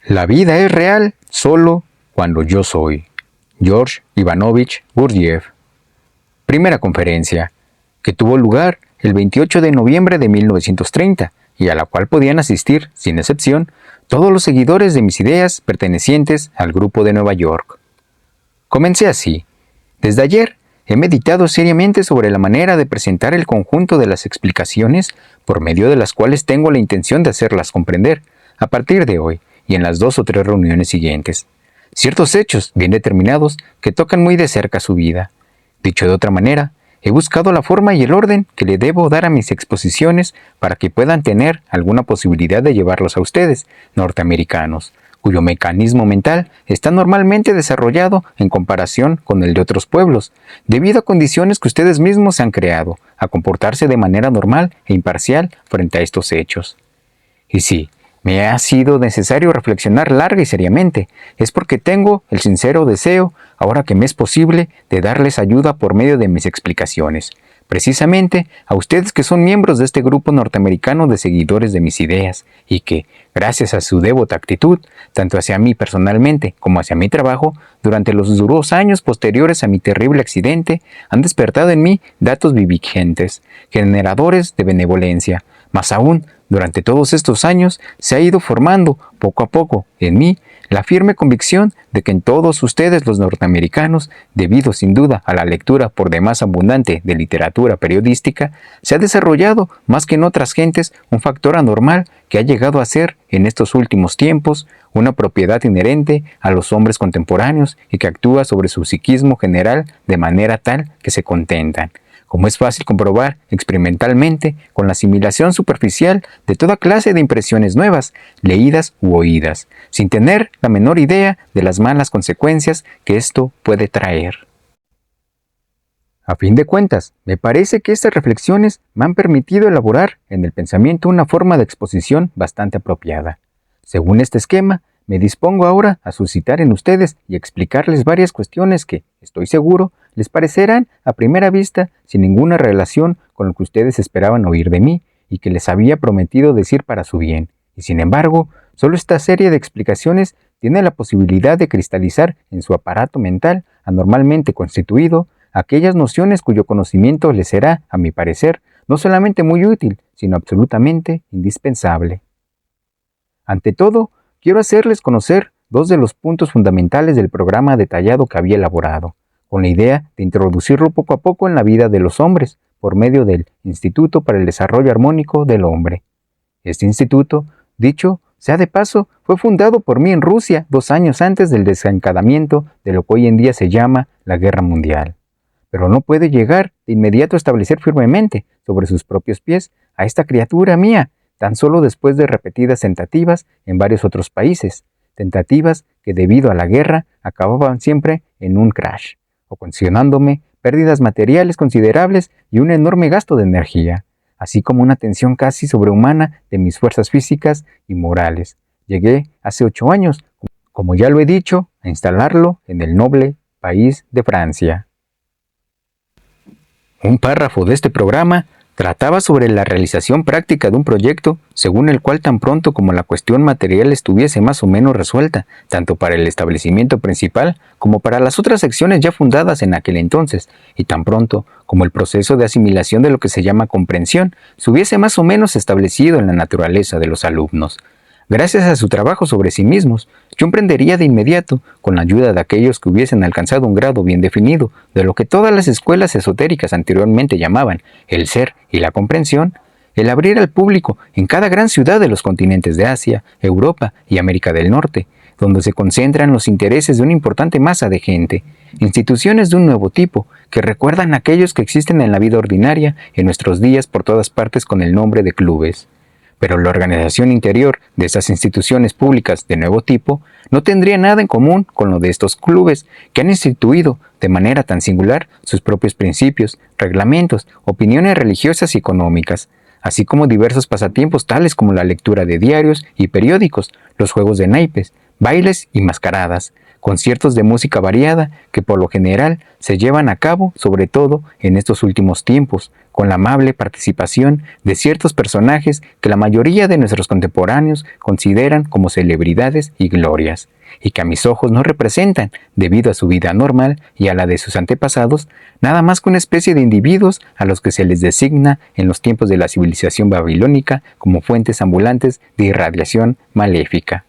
La vida es real solo cuando yo soy. George Ivanovich Gurdjieff. Primera conferencia, que tuvo lugar el 28 de noviembre de 1930 y a la cual podían asistir, sin excepción, todos los seguidores de mis ideas pertenecientes al grupo de Nueva York. Comencé así. Desde ayer he meditado seriamente sobre la manera de presentar el conjunto de las explicaciones por medio de las cuales tengo la intención de hacerlas comprender, a partir de hoy y en las 2 o 3 reuniones siguientes. Ciertos hechos bien determinados que tocan muy de cerca su vida. Dicho de otra manera, he buscado la forma y el orden que le debo dar a mis exposiciones para que puedan tener alguna posibilidad de llevarlos a ustedes, norteamericanos, cuyo mecanismo mental está normalmente desarrollado en comparación con el de otros pueblos, debido a condiciones que ustedes mismos han creado, a comportarse de manera normal e imparcial frente a estos hechos. Y sí, me ha sido necesario reflexionar larga y seriamente. Es porque tengo el sincero deseo, ahora que me es posible, de darles ayuda por medio de mis explicaciones. Precisamente a ustedes que son miembros de este grupo norteamericano de seguidores de mis ideas y que, gracias a su devota actitud, tanto hacia mí personalmente como hacia mi trabajo, durante los duros años posteriores a mi terrible accidente, han despertado en mí datos vivificantes, generadores de benevolencia. Más aún, durante todos estos años se ha ido formando, poco a poco, en mí, la firme convicción de que en todos ustedes los norteamericanos, debido sin duda a la lectura por demás abundante de literatura periodística, se ha desarrollado, más que en otras gentes, un factor anormal que ha llegado a ser, en estos últimos tiempos, una propiedad inherente a los hombres contemporáneos y que actúa sobre su psiquismo general de manera tal que se contentan, como es fácil comprobar experimentalmente, con la asimilación superficial de toda clase de impresiones nuevas, leídas u oídas, sin tener la menor idea de las malas consecuencias que esto puede traer. A fin de cuentas, me parece que estas reflexiones me han permitido elaborar en el pensamiento una forma de exposición bastante apropiada. Según este esquema, me dispongo ahora a suscitar en ustedes y explicarles varias cuestiones que, estoy seguro, les parecerán a primera vista sin ninguna relación con lo que ustedes esperaban oír de mí y que les había prometido decir para su bien. Y sin embargo, solo esta serie de explicaciones tiene la posibilidad de cristalizar en su aparato mental anormalmente constituido aquellas nociones cuyo conocimiento les será, a mi parecer, no solamente muy útil, sino absolutamente indispensable. Ante todo, quiero hacerles conocer 2 de los puntos fundamentales del programa detallado que había elaborado, con la idea de introducirlo poco a poco en la vida de los hombres, por medio del Instituto para el Desarrollo Armónico del Hombre. Este instituto, dicho sea de paso, fue fundado por mí en Rusia 2 años antes del desencadenamiento de lo que hoy en día se llama la Guerra Mundial. Pero no puede llegar de inmediato a establecer firmemente, sobre sus propios pies, a esta criatura mía, tan solo después de repetidas tentativas en varios otros países, tentativas que debido a la guerra acababan siempre en un crash, ocasionándome pérdidas materiales considerables y un enorme gasto de energía, así como una tensión casi sobrehumana de mis fuerzas físicas y morales. Llegué hace 8 años, como ya lo he dicho, a instalarlo en el noble país de Francia. Un párrafo de este programa trataba sobre la realización práctica de un proyecto según el cual tan pronto como la cuestión material estuviese más o menos resuelta, tanto para el establecimiento principal como para las otras secciones ya fundadas en aquel entonces, y tan pronto como el proceso de asimilación de lo que se llama comprensión se hubiese más o menos establecido en la naturaleza de los alumnos. Gracias a su trabajo sobre sí mismos, yo emprendería de inmediato, con la ayuda de aquellos que hubiesen alcanzado un grado bien definido de lo que todas las escuelas esotéricas anteriormente llamaban el ser y la comprensión, el abrir al público en cada gran ciudad de los continentes de Asia, Europa y América del Norte, donde se concentran los intereses de una importante masa de gente, instituciones de un nuevo tipo, que recuerdan a aquellos que existen en la vida ordinaria en nuestros días por todas partes con el nombre de clubes. Pero la organización interior de esas instituciones públicas de nuevo tipo no tendría nada en común con lo de estos clubes que han instituido de manera tan singular sus propios principios, reglamentos, opiniones religiosas y económicas, así como diversos pasatiempos tales como la lectura de diarios y periódicos, los juegos de naipes, bailes y mascaradas, conciertos de música variada que por lo general se llevan a cabo, sobre todo en estos últimos tiempos, con la amable participación de ciertos personajes que la mayoría de nuestros contemporáneos consideran como celebridades y glorias, y que a mis ojos no representan, debido a su vida normal y a la de sus antepasados, nada más que una especie de individuos a los que se les designa en los tiempos de la civilización babilónica como fuentes ambulantes de irradiación maléfica.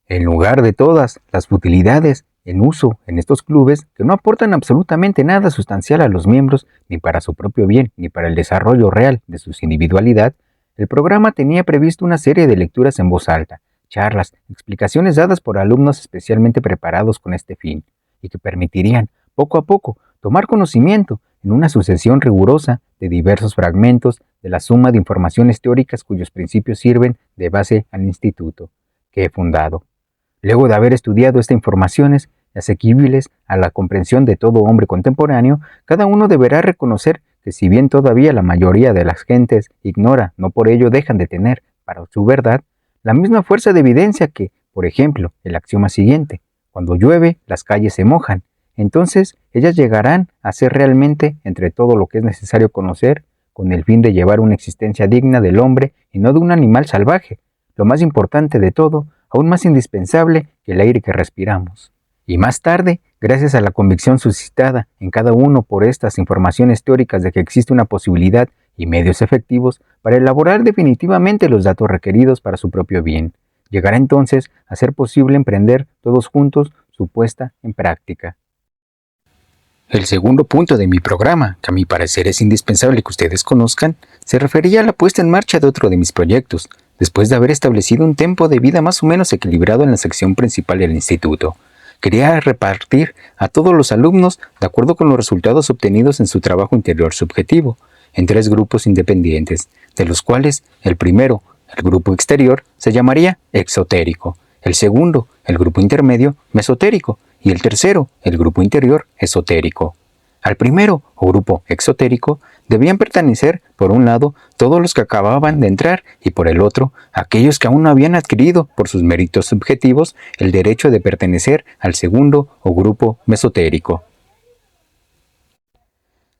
En lugar de todas las futilidades en uso en estos clubes que no aportan absolutamente nada sustancial a los miembros, ni para su propio bien, ni para el desarrollo real de su individualidad, el programa tenía previsto una serie de lecturas en voz alta, charlas, explicaciones dadas por alumnos especialmente preparados con este fin, y que permitirían, poco a poco, tomar conocimiento en una sucesión rigurosa de diversos fragmentos de la suma de informaciones teóricas cuyos principios sirven de base al instituto que he fundado. Luego de haber estudiado estas informaciones, asequibles a la comprensión de todo hombre contemporáneo, cada uno deberá reconocer que si bien todavía la mayoría de las gentes ignora, no por ello dejan de tener, para su verdad, la misma fuerza de evidencia que, por ejemplo, el axioma siguiente: cuando llueve, las calles se mojan. Entonces, ellas llegarán a ser realmente entre todo lo que es necesario conocer, con el fin de llevar una existencia digna del hombre y no de un animal salvaje. Lo más importante de todo, aún más indispensable que el aire que respiramos. Y más tarde, gracias a la convicción suscitada en cada uno por estas informaciones teóricas de que existe una posibilidad y medios efectivos para elaborar definitivamente los datos requeridos para su propio bien, llegará entonces a ser posible emprender todos juntos su puesta en práctica. El segundo punto de mi programa, que a mi parecer es indispensable que ustedes conozcan, se refería a la puesta en marcha de otro de mis proyectos, después de haber establecido un tiempo de vida más o menos equilibrado en la sección principal del instituto. Quería repartir a todos los alumnos, de acuerdo con los resultados obtenidos en su trabajo interior subjetivo, en 3 grupos independientes, de los cuales el primero, el grupo exterior, se llamaría exotérico, el segundo, el grupo intermedio, mesotérico, y el tercero, el grupo interior, esotérico. Al primero, o grupo exotérico, debían pertenecer, por un lado, todos los que acababan de entrar y por el otro, aquellos que aún no habían adquirido, por sus méritos subjetivos, el derecho de pertenecer al segundo o grupo mesotérico.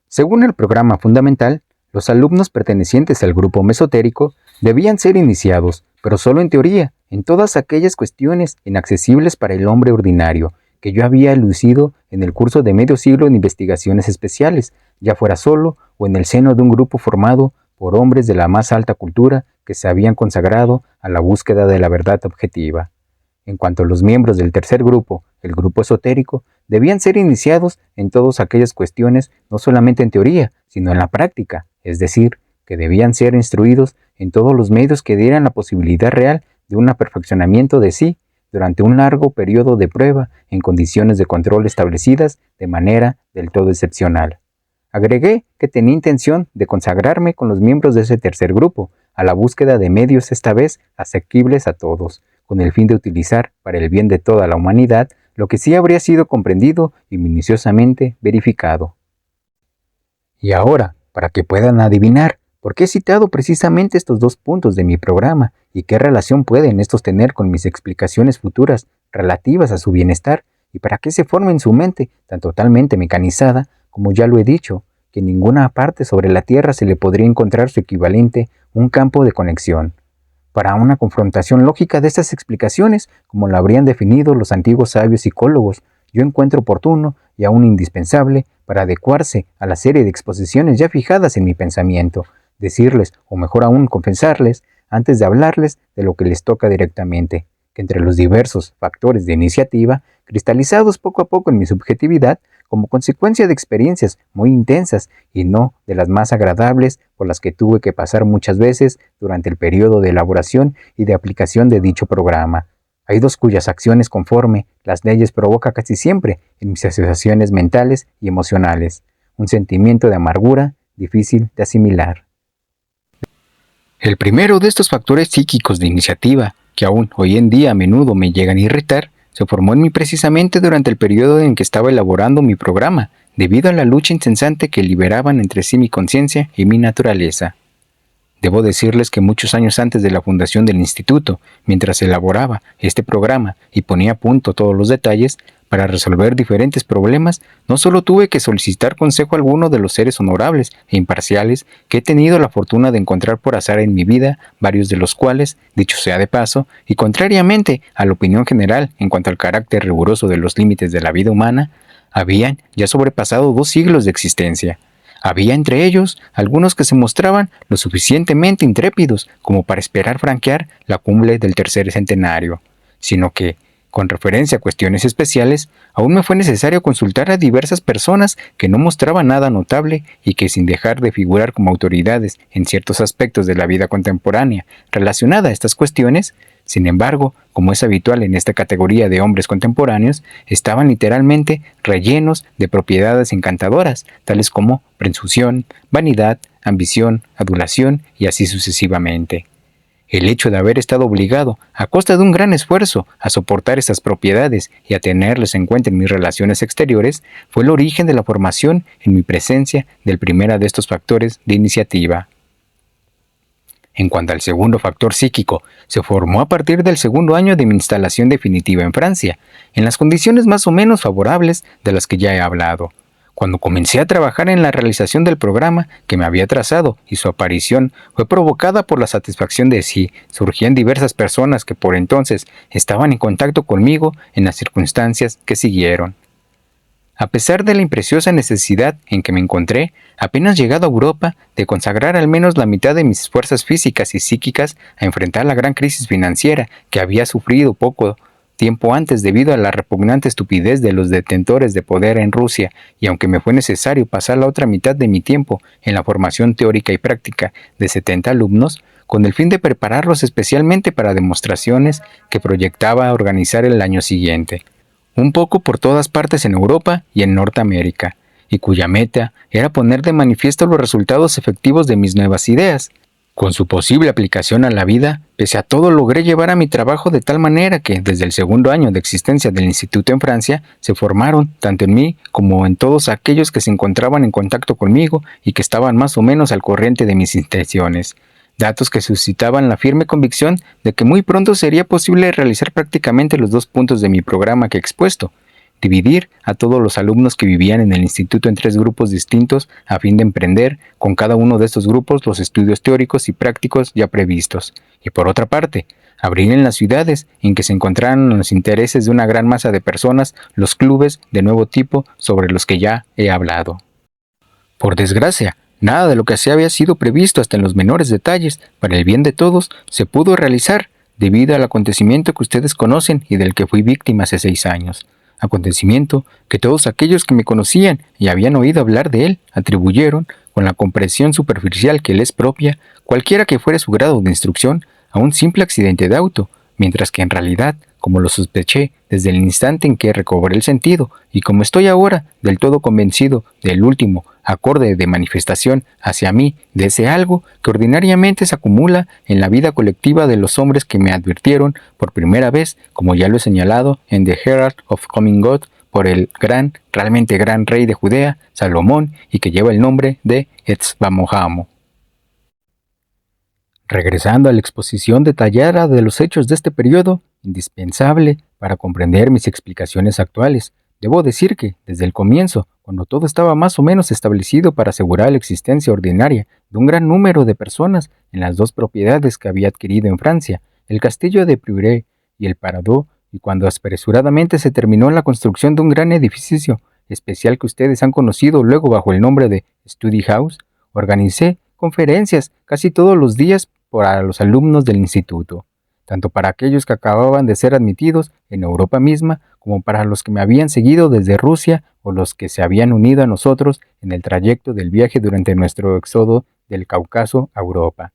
Según el programa fundamental, los alumnos pertenecientes al grupo mesotérico debían ser iniciados, pero solo en teoría, en todas aquellas cuestiones inaccesibles para el hombre ordinario, que yo había elucido en el curso de medio siglo en investigaciones especiales, ya fuera solo o en el seno de un grupo formado por hombres de la más alta cultura que se habían consagrado a la búsqueda de la verdad objetiva. En cuanto a los miembros del tercer grupo, el grupo esotérico, debían ser iniciados en todas aquellas cuestiones no solamente en teoría, sino en la práctica, es decir, que debían ser instruidos en todos los medios que dieran la posibilidad real de un perfeccionamiento de sí, durante un largo periodo de prueba en condiciones de control establecidas de manera del todo excepcional. Agregué que tenía intención de consagrarme con los miembros de ese tercer grupo a la búsqueda de medios esta vez asequibles a todos, con el fin de utilizar para el bien de toda la humanidad lo que sí habría sido comprendido y minuciosamente verificado. Y ahora, para que puedan adivinar por qué he citado precisamente estos 2 puntos de mi programa y qué relación pueden estos tener con mis explicaciones futuras relativas a su bienestar, y para que se forme en su mente tan totalmente mecanizada, como ya lo he dicho, que en ninguna parte sobre la Tierra se le podría encontrar su equivalente, un campo de conexión. Para una confrontación lógica de estas explicaciones, como la habrían definido los antiguos sabios psicólogos, yo encuentro oportuno y aún indispensable, para adecuarse a la serie de exposiciones ya fijadas en mi pensamiento, decirles, o mejor aún confesarles, antes de hablarles de lo que les toca directamente, que entre los diversos factores de iniciativa, cristalizados poco a poco en mi subjetividad, como consecuencia de experiencias muy intensas y no de las más agradables por las que tuve que pasar muchas veces durante el periodo de elaboración y de aplicación de dicho programa, hay 2 cuyas acciones conforme las leyes provoca casi siempre en mis asociaciones mentales y emocionales, un sentimiento de amargura difícil de asimilar. El primero de estos factores psíquicos de iniciativa, que aún hoy en día a menudo me llegan a irritar, se formó en mí precisamente durante el periodo en que estaba elaborando mi programa, debido a la lucha incesante que liberaban entre sí mi conciencia y mi naturaleza. Debo decirles que muchos años antes de la fundación del instituto, mientras elaboraba este programa y ponía a punto todos los detalles, para resolver diferentes problemas, no solo tuve que solicitar consejo a alguno de los seres honorables e imparciales que he tenido la fortuna de encontrar por azar en mi vida, varios de los cuales, dicho sea de paso, y contrariamente a la opinión general en cuanto al carácter riguroso de los límites de la vida humana, habían ya sobrepasado 2 siglos de existencia. Había entre ellos algunos que se mostraban lo suficientemente intrépidos como para esperar franquear la cumbre del tercer centenario, sino que, con referencia a cuestiones especiales, aún me fue necesario consultar a diversas personas que no mostraban nada notable y que, sin dejar de figurar como autoridades en ciertos aspectos de la vida contemporánea relacionada a estas cuestiones, sin embargo, como es habitual en esta categoría de hombres contemporáneos, estaban literalmente rellenos de propiedades encantadoras, tales como presunción, vanidad, ambición, adulación y así sucesivamente. El hecho de haber estado obligado, a costa de un gran esfuerzo, a soportar estas propiedades y a tenerlas en cuenta en mis relaciones exteriores, fue el origen de la formación en mi presencia del primero de estos factores de iniciativa. En cuanto al segundo factor psíquico, se formó a partir del segundo año de mi instalación definitiva en Francia, en las condiciones más o menos favorables de las que ya he hablado. Cuando comencé a trabajar en la realización del programa que me había trazado y su aparición fue provocada por la satisfacción de si surgían diversas personas que por entonces estaban en contacto conmigo en las circunstancias que siguieron. A pesar de la impreciosa necesidad en que me encontré, apenas llegado a Europa, de consagrar al menos la mitad de mis fuerzas físicas y psíquicas a enfrentar la gran crisis financiera que había sufrido poco tiempo antes debido a la repugnante estupidez de los detentores de poder en Rusia, y aunque me fue necesario pasar la otra mitad de mi tiempo en la formación teórica y práctica de 70 alumnos, con el fin de prepararlos especialmente para demostraciones que proyectaba organizar el año siguiente, un poco por todas partes en Europa y en Norteamérica, y cuya meta era poner de manifiesto los resultados efectivos de mis nuevas ideas. Con su posible aplicación a la vida, pese a todo logré llevar a mi trabajo de tal manera que, desde el segundo año de existencia del instituto en Francia, se formaron, tanto en mí como en todos aquellos que se encontraban en contacto conmigo y que estaban más o menos al corriente de mis intenciones, datos que suscitaban la firme convicción de que muy pronto sería posible realizar prácticamente los 2 puntos de mi programa que he expuesto: dividir a todos los alumnos que vivían en el instituto en 3 grupos distintos a fin de emprender con cada uno de estos grupos los estudios teóricos y prácticos ya previstos, y por otra parte, abrir en las ciudades en que se encontraran los intereses de una gran masa de personas los clubes de nuevo tipo sobre los que ya he hablado. Por desgracia, nada de lo que así había sido previsto hasta en los menores detalles para el bien de todos se pudo realizar debido al acontecimiento que ustedes conocen y del que fui víctima hace 6 años. Acontecimiento que todos aquellos que me conocían y habían oído hablar de él atribuyeron, con la comprensión superficial que le es propia, cualquiera que fuere su grado de instrucción, a un simple accidente de auto, mientras que en realidad, como lo sospeché desde el instante en que recobré el sentido, y como estoy ahora del todo convencido del último acorde de manifestación hacia mí de ese algo que ordinariamente se acumula en la vida colectiva de los hombres que me advirtieron por primera vez, como ya lo he señalado en The Herald of Coming God, por el realmente gran rey de Judea, Salomón, y que lleva el nombre de Etzbamojamo. Regresando a la exposición detallada de los hechos de este periodo, indispensable para comprender mis explicaciones actuales, debo decir que, desde el comienzo, cuando todo estaba más o menos establecido para asegurar la existencia ordinaria de un gran número de personas en las 2 propiedades que había adquirido en Francia, el castillo de Prieur y el Parador, y cuando apresuradamente se terminó la construcción de un gran edificio especial que ustedes han conocido luego bajo el nombre de Study House, organicé conferencias casi todos los días para los alumnos del instituto, tanto para aquellos que acababan de ser admitidos en Europa misma, como para los que me habían seguido desde Rusia o los que se habían unido a nosotros en el trayecto del viaje durante nuestro éxodo del Cáucaso a Europa,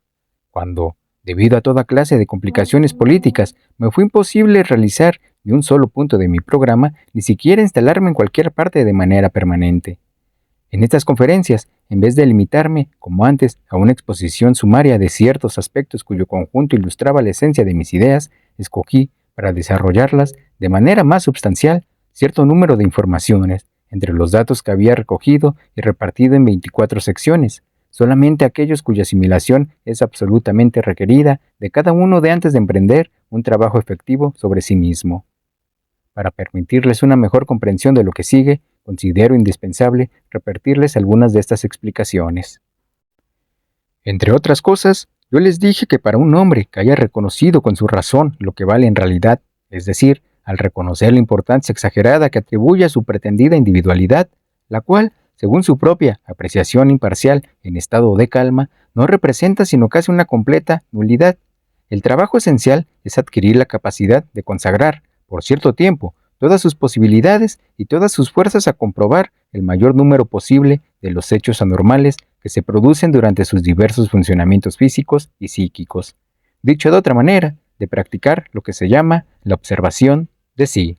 cuando, debido a toda clase de complicaciones políticas, me fue imposible realizar ni un solo punto de mi programa, ni siquiera instalarme en cualquier parte de manera permanente. En estas conferencias, en vez de limitarme, como antes, a una exposición sumaria de ciertos aspectos cuyo conjunto ilustraba la esencia de mis ideas, escogí, para desarrollarlas de manera más substancial, cierto número de informaciones, entre los datos que había recogido y repartido en 24 secciones, solamente aquellos cuya asimilación es absolutamente requerida de cada uno de antes de emprender un trabajo efectivo sobre sí mismo. Para permitirles una mejor comprensión de lo que sigue, considero indispensable repetirles algunas de estas explicaciones. Entre otras cosas, yo les dije que para un hombre que haya reconocido con su razón lo que vale en realidad, es decir, al reconocer la importancia exagerada que atribuye a su pretendida individualidad, la cual, según su propia apreciación imparcial en estado de calma, no representa sino casi una completa nulidad, el trabajo esencial es adquirir la capacidad de consagrar, por cierto tiempo, todas sus posibilidades y todas sus fuerzas a comprobar el mayor número posible de los hechos anormales que se producen durante sus diversos funcionamientos físicos y psíquicos. Dicho de otra manera, de practicar lo que se llama la observación de sí.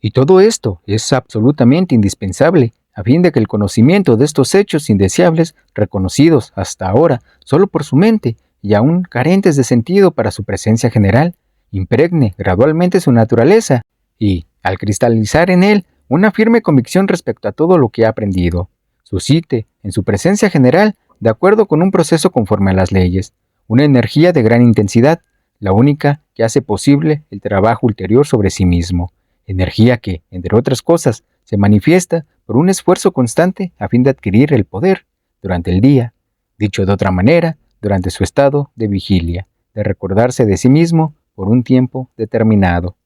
Y todo esto es absolutamente indispensable a fin de que el conocimiento de estos hechos indeseables, reconocidos hasta ahora solo por su mente y aún carentes de sentido para su presencia general, impregne gradualmente su naturaleza y, al cristalizar en él una firme convicción respecto a todo lo que ha aprendido, suscite en su presencia general, de acuerdo con un proceso conforme a las leyes, una energía de gran intensidad, la única que hace posible el trabajo ulterior sobre sí mismo, energía que, entre otras cosas, se manifiesta por un esfuerzo constante a fin de adquirir el poder durante el día, dicho de otra manera, durante su estado de vigilia, de recordarse de sí mismo por un tiempo determinado.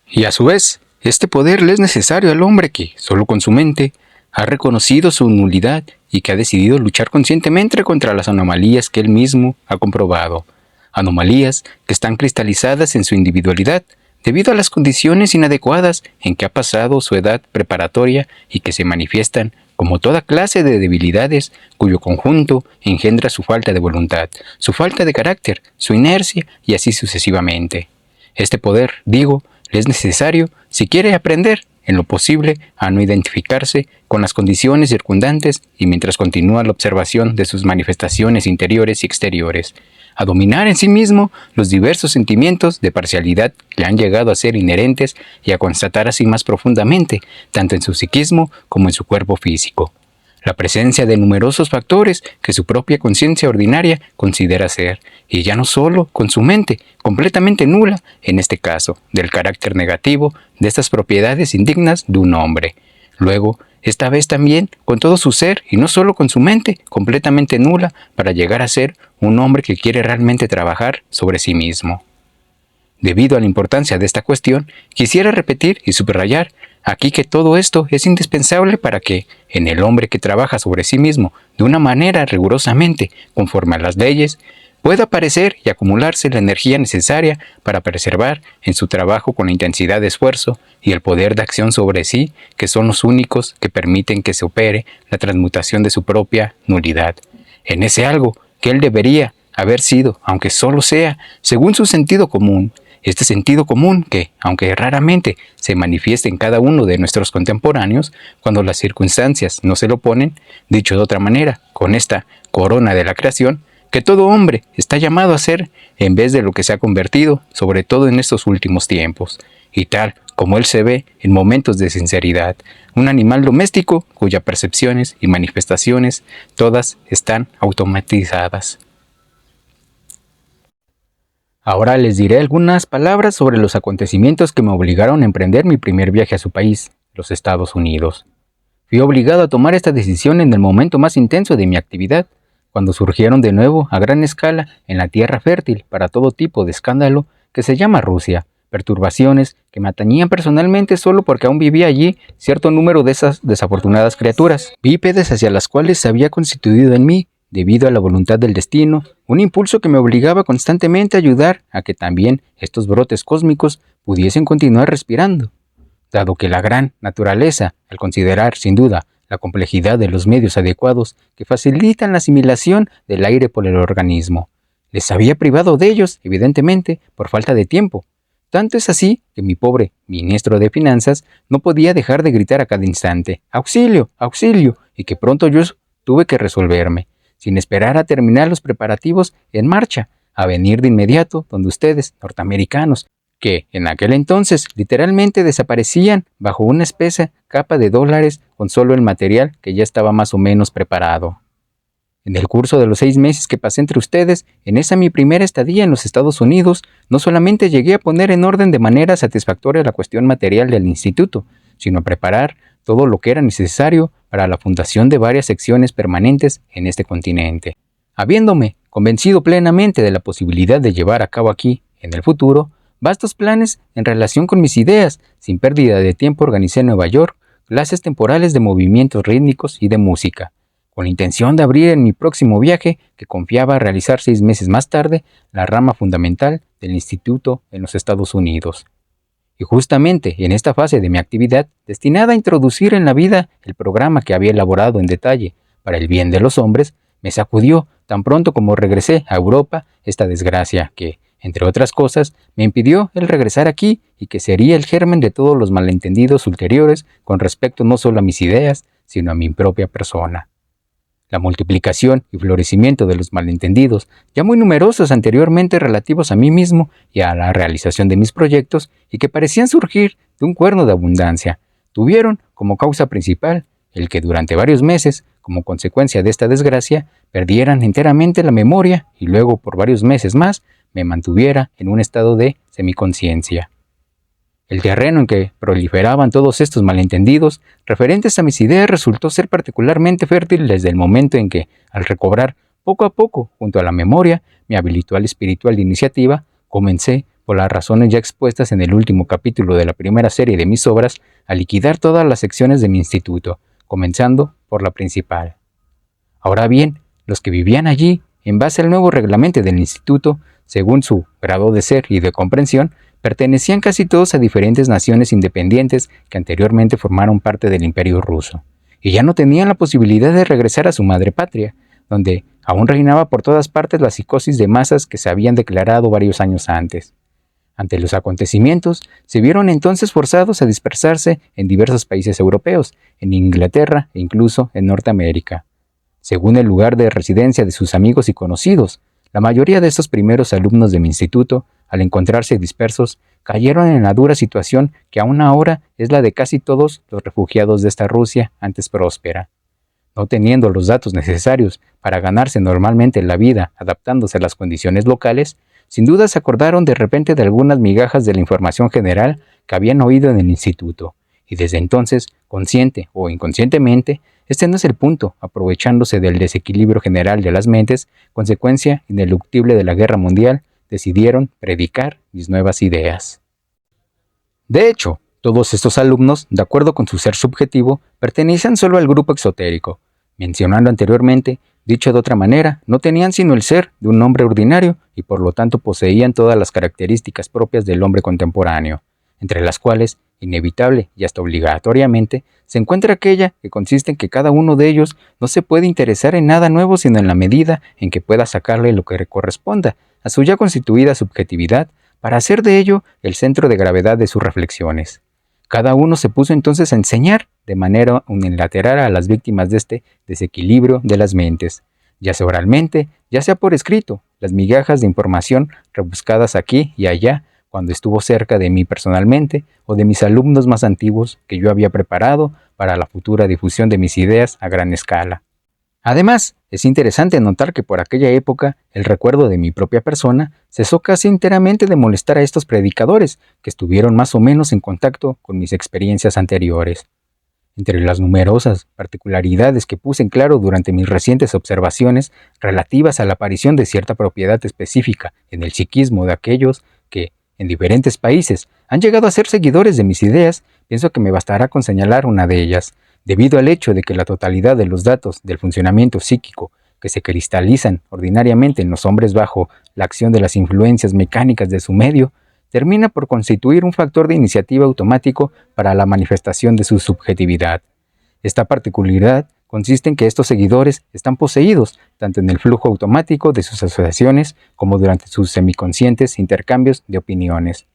Y a su vez, este poder le es necesario al hombre que, solo con su mente, ha reconocido su nulidad y que ha decidido luchar conscientemente contra las anomalías que él mismo ha comprobado, anomalías que están cristalizadas en su individualidad, debido a las condiciones inadecuadas en que ha pasado su edad preparatoria y que se manifiestan como toda clase de debilidades cuyo conjunto engendra su falta de voluntad, su falta de carácter, su inercia y así sucesivamente. Este poder, digo, le es necesario si quiere aprender, en lo posible, a no identificarse con las condiciones circundantes y mientras continúa la observación de sus manifestaciones interiores y exteriores, a dominar en sí mismo los diversos sentimientos de parcialidad que le han llegado a ser inherentes y a constatar así más profundamente, tanto en su psiquismo como en su cuerpo físico, la presencia de numerosos factores que su propia conciencia ordinaria considera ser, y ya no solo con su mente, completamente nula, en este caso, del carácter negativo de estas propiedades indignas de un hombre. Luego, esta vez también con todo su ser y no solo con su mente completamente nula para llegar a ser un hombre que quiere realmente trabajar sobre sí mismo. Debido a la importancia de esta cuestión, quisiera repetir y subrayar aquí que todo esto es indispensable para que, en el hombre que trabaja sobre sí mismo de una manera rigurosamente conforme a las leyes, pueda aparecer y acumularse la energía necesaria para preservar en su trabajo con la intensidad de esfuerzo y el poder de acción sobre sí, que son los únicos que permiten que se opere la transmutación de su propia nulidad, en ese algo que él debería haber sido, aunque solo sea, según su sentido común. Este sentido común que, aunque raramente se manifiesta en cada uno de nuestros contemporáneos, cuando las circunstancias no se lo ponen, dicho de otra manera, con esta corona de la creación, que todo hombre está llamado a ser en vez de lo que se ha convertido, sobre todo en estos últimos tiempos, y tal como él se ve en momentos de sinceridad, un animal doméstico cuyas percepciones y manifestaciones todas están automatizadas. Ahora les diré algunas palabras sobre los acontecimientos que me obligaron a emprender mi primer viaje a su país, los Estados Unidos. Fui obligado a tomar esta decisión en el momento más intenso de mi actividad, cuando surgieron de nuevo a gran escala en la tierra fértil para todo tipo de escándalo que se llama Rusia, perturbaciones que me atañían personalmente solo porque aún vivía allí cierto número de esas desafortunadas criaturas, bípedes hacia las cuales se había constituido en mí, debido a la voluntad del destino, un impulso que me obligaba constantemente a ayudar a que también estos brotes cósmicos pudiesen continuar respirando. Dado que la gran naturaleza, al considerar, sin duda, la complejidad de los medios adecuados que facilitan la asimilación del aire por el organismo, les había privado de ellos, evidentemente, por falta de tiempo. Tanto es así que mi pobre ministro de Finanzas no podía dejar de gritar a cada instante, ¡auxilio, auxilio!, y que pronto yo tuve que resolverme, sin esperar a terminar los preparativos en marcha, a venir de inmediato donde ustedes, norteamericanos, que en aquel entonces literalmente desaparecían bajo una espesa capa de dólares con solo el material que ya estaba más o menos preparado. En el curso de los 6 meses que pasé entre ustedes, en esa mi primera estadía en los Estados Unidos, no solamente llegué a poner en orden de manera satisfactoria la cuestión material del instituto, sino a preparar todo lo que era necesario para la fundación de varias secciones permanentes en este continente. Habiéndome convencido plenamente de la posibilidad de llevar a cabo aquí, en el futuro, vastos planes en relación con mis ideas, sin pérdida de tiempo organicé en Nueva York clases temporales de movimientos rítmicos y de música, con la intención de abrir en mi próximo viaje, que confiaba realizar 6 meses más tarde, la rama fundamental del instituto en los Estados Unidos. Y justamente en esta fase de mi actividad, destinada a introducir en la vida el programa que había elaborado en detalle para el bien de los hombres, me sacudió tan pronto como regresé a Europa esta desgracia que, entre otras cosas, me impidió el regresar aquí y que sería el germen de todos los malentendidos ulteriores con respecto no solo a mis ideas, sino a mi propia persona. La multiplicación y florecimiento de los malentendidos, ya muy numerosos anteriormente relativos a mí mismo y a la realización de mis proyectos, y que parecían surgir de un cuerno de abundancia, tuvieron como causa principal el que durante varios meses, como consecuencia de esta desgracia, perdieran enteramente la memoria y luego por varios meses más me mantuviera en un estado de semiconciencia. El terreno en que proliferaban todos estos malentendidos referentes a mis ideas resultó ser particularmente fértil desde el momento en que, al recobrar poco a poco, junto a la memoria, mi habilidad espiritual de iniciativa, comencé, por las razones ya expuestas en el último capítulo de la primera serie de mis obras, a liquidar todas las secciones de mi instituto, comenzando por la principal. Ahora bien, los que vivían allí, en base al nuevo reglamento del instituto, según su grado de ser y de comprensión, pertenecían casi todos a diferentes naciones independientes que anteriormente formaron parte del Imperio ruso, y ya no tenían la posibilidad de regresar a su madre patria, donde aún reinaba por todas partes la psicosis de masas que se habían declarado varios años antes. Ante los acontecimientos, se vieron entonces forzados a dispersarse en diversos países europeos, en Inglaterra e incluso en Norteamérica, según el lugar de residencia de sus amigos y conocidos. La mayoría de estos primeros alumnos de mi instituto, al encontrarse dispersos, cayeron en la dura situación que aún ahora es la de casi todos los refugiados de esta Rusia antes próspera. No teniendo los datos necesarios para ganarse normalmente la vida adaptándose a las condiciones locales, sin duda se acordaron de repente de algunas migajas de la información general que habían oído en el instituto, y desde entonces, consciente o inconscientemente, este no es el punto, aprovechándose del desequilibrio general de las mentes, consecuencia ineluctible de la guerra mundial, decidieron predicar mis nuevas ideas. De hecho, todos estos alumnos, de acuerdo con su ser subjetivo, pertenecían solo al grupo exotérico. Mencionando anteriormente, dicho de otra manera, no tenían sino el ser de un hombre ordinario y por lo tanto poseían todas las características propias del hombre contemporáneo, entre las cuales, inevitable y hasta obligatoriamente, se encuentra aquella que consiste en que cada uno de ellos no se puede interesar en nada nuevo sino en la medida en que pueda sacarle lo que corresponda a su ya constituida subjetividad para hacer de ello el centro de gravedad de sus reflexiones. Cada uno se puso entonces a enseñar de manera unilateral a las víctimas de este desequilibrio de las mentes, ya sea oralmente, ya sea por escrito, las migajas de información rebuscadas aquí y allá cuando estuvo cerca de mí personalmente o de mis alumnos más antiguos que yo había preparado para la futura difusión de mis ideas a gran escala. Además, es interesante notar que por aquella época el recuerdo de mi propia persona cesó casi enteramente de molestar a estos predicadores que estuvieron más o menos en contacto con mis experiencias anteriores. Entre las numerosas particularidades que puse en claro durante mis recientes observaciones relativas a la aparición de cierta propiedad específica en el psiquismo de aquellos que, en diferentes países, han llegado a ser seguidores de mis ideas, pienso que me bastará con señalar una de ellas, debido al hecho de que la totalidad de los datos del funcionamiento psíquico que se cristalizan ordinariamente en los hombres bajo la acción de las influencias mecánicas de su medio, termina por constituir un factor de iniciativa automático para la manifestación de su subjetividad. Esta particularidad consiste en que estos seguidores están poseídos tanto en el flujo automático de sus asociaciones como durante sus semiconscientes intercambios de opiniones,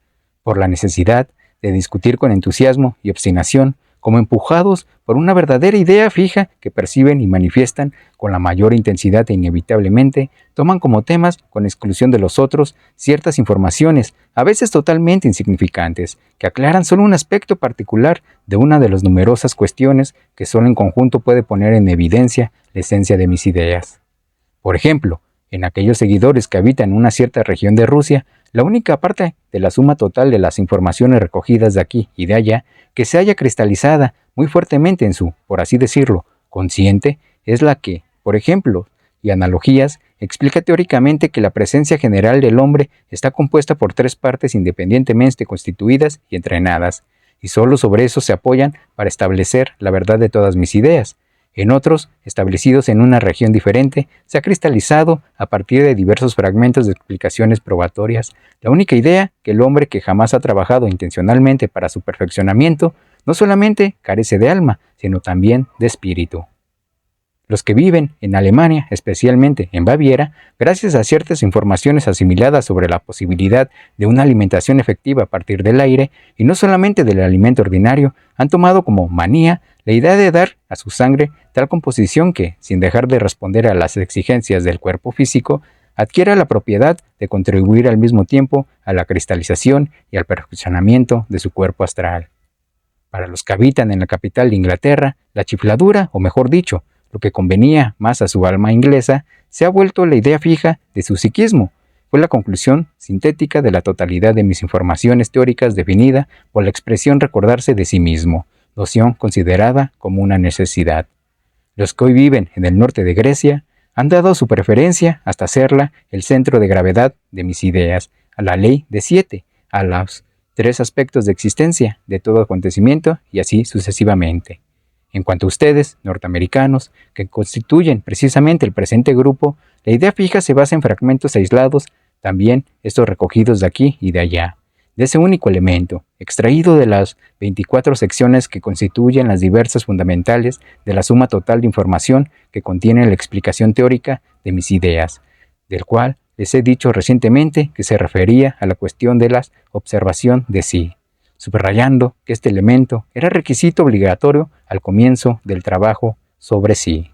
por la necesidad de discutir con entusiasmo y obstinación como empujados por una verdadera idea fija que perciben y manifiestan con la mayor intensidad e inevitablemente toman como temas, con exclusión de los otros, ciertas informaciones, a veces totalmente insignificantes, que aclaran solo un aspecto particular de una de las numerosas cuestiones que solo en conjunto puede poner en evidencia la esencia de mis ideas. Por ejemplo, en aquellos seguidores que habitan en una cierta región de Rusia, la única parte de la suma total de las informaciones recogidas de aquí y de allá que se haya cristalizada muy fuertemente en su, por así decirlo, consciente, es la que, por ejemplo, y analogías, explica teóricamente que la presencia general del hombre está compuesta por tres partes independientemente constituidas y entrenadas, y solo sobre eso se apoyan para establecer la verdad de todas mis ideas. En otros, establecidos en una región diferente, se ha cristalizado, a partir de diversos fragmentos de explicaciones probatorias, la única idea que el hombre que jamás ha trabajado intencionalmente para su perfeccionamiento, no solamente carece de alma, sino también de espíritu. Los que viven en Alemania, especialmente en Baviera, gracias a ciertas informaciones asimiladas sobre la posibilidad de una alimentación efectiva a partir del aire, y no solamente del alimento ordinario, han tomado como manía la idea de dar a su sangre tal composición que, sin dejar de responder a las exigencias del cuerpo físico, adquiera la propiedad de contribuir al mismo tiempo a la cristalización y al perfeccionamiento de su cuerpo astral. Para los que habitan en la capital de Inglaterra, la chifladura, o mejor dicho, lo que convenía más a su alma inglesa, se ha vuelto la idea fija de su psiquismo. Fue la conclusión sintética de la totalidad de mis informaciones teóricas definida por la expresión recordarse de sí mismo, noción considerada como una necesidad. Los que hoy viven en el norte de Grecia han dado su preferencia hasta hacerla el centro de gravedad de mis ideas, a la ley de 7, a los 3 aspectos de existencia de todo acontecimiento y así sucesivamente. En cuanto a ustedes, norteamericanos, que constituyen precisamente el presente grupo, la idea fija se basa en fragmentos aislados, también estos recogidos de aquí y de allá, de ese único elemento, extraído de las 24 secciones que constituyen las diversas fundamentales de la suma total de información que contiene la explicación teórica de mis ideas, del cual les he dicho recientemente que se refería a la cuestión de la observación de sí, subrayando que este elemento era requisito obligatorio al comienzo del trabajo sobre sí.